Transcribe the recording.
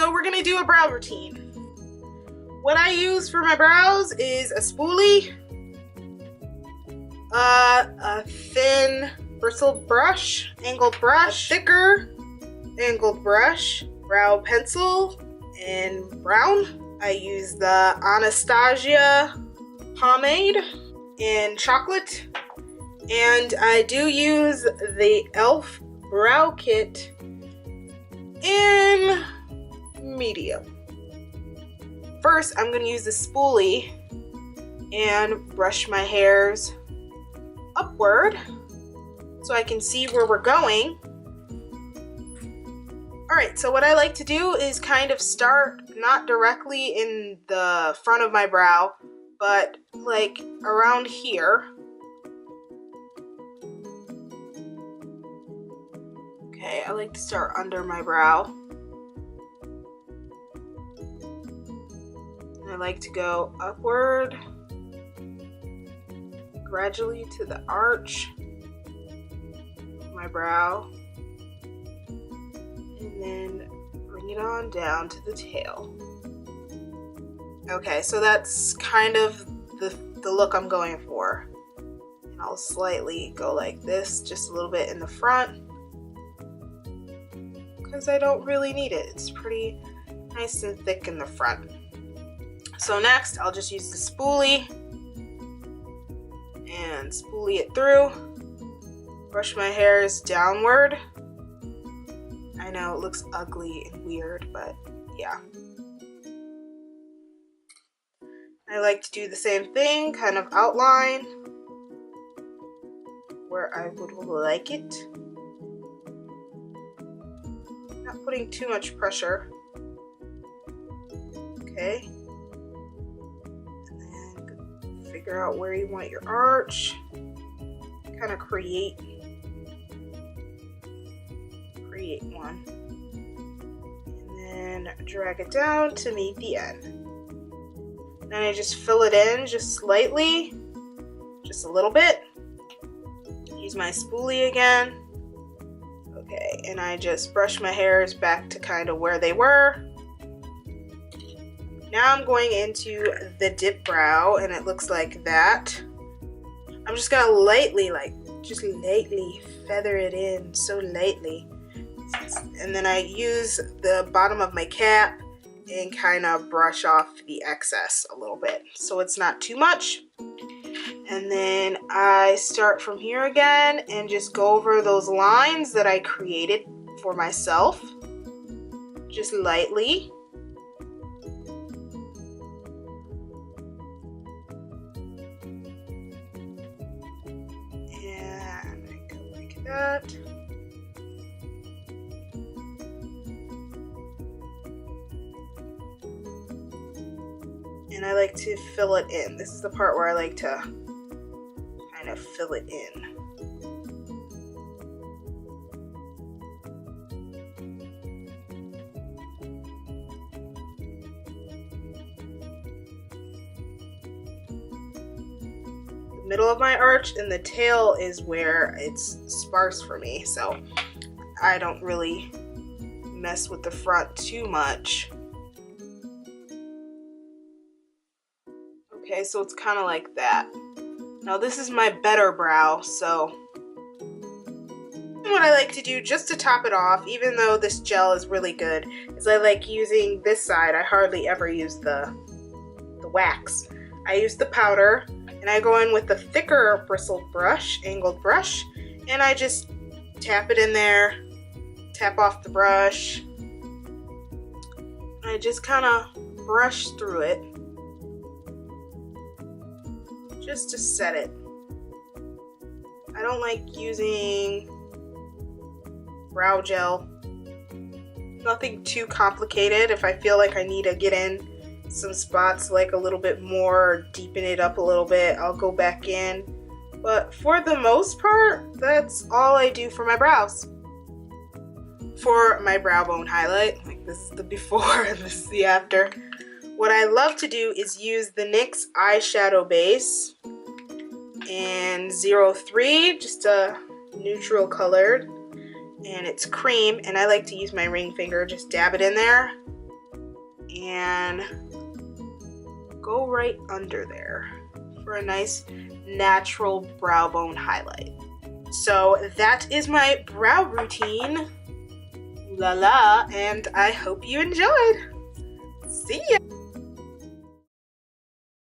so we're gonna do a brow routine. What I use for my brows is a spoolie, a thin bristled brush, angled brush, a thicker angled brush, brow pencil in brown. I use the Anastasia pomade in chocolate, and I do use the e.l.f. brow kit in medium. First, I'm going to use the spoolie and brush my hairs upward so I can see where we're going. Alright, so what I like to do is kind of start not directly in the front of my brow, but like around here. Okay, I like to start under my brow. I like to go upward, gradually to the arch of my brow, and then bring it on down to the tail. Okay, so that's kind of the look I'm going for. And I'll slightly go like this, just a little bit in the front, because I don't really need it. It's pretty nice and thick in the front. So next, I'll just use the spoolie and spoolie it through. Brush my hairs downward. I know it looks ugly and weird, but yeah. I like to do the same thing, kind of outline where I would like it. Not putting too much pressure. Okay. Figure out where you want your arch, kind of create one, and then drag it down to meet the end. Then I just fill it in just slightly, just a little bit. Use my spoolie again. Okay, and I just brush my hairs back to kind of where they were. Now I'm going into the Dipbrow, and it looks like that. I'm just gonna lightly, lightly feather it in, so lightly. And then I use the bottom of my cap and kind of brush off the excess a little bit, so it's not too much. And then I start from here again and just go over those lines that I created for myself, just lightly. That. And I like to fill it in. This is the part where I like to kind of fill it in. Middle of my arch and the tail is where it's sparse for me, so I don't really mess with the front too much. Okay, so it's kind of like that. Now this is my better brow, so what I like to do just to top it off, even though this gel is really good, is I like using this side. I hardly ever use the wax. I use the powder. And I go in with the thicker bristled brush, angled brush, and I just tap it in there, tap off the brush. I just kind of brush through it, just to set it. I don't like using brow gel. Nothing too complicated. If I feel like I need to get in some spots like a little bit more, deepen it up a little bit, I'll go back in. But for the most part, that's all I do for my brows. For my brow bone highlight, like this is the before and this is the after, what I love to do is use the NYX eyeshadow base in 03, just a neutral colored, and it's cream, and I like to use my ring finger, just dab it in there and go right under there for a nice natural brow bone highlight. So that is my brow routine. La la, and I hope you enjoyed. See ya!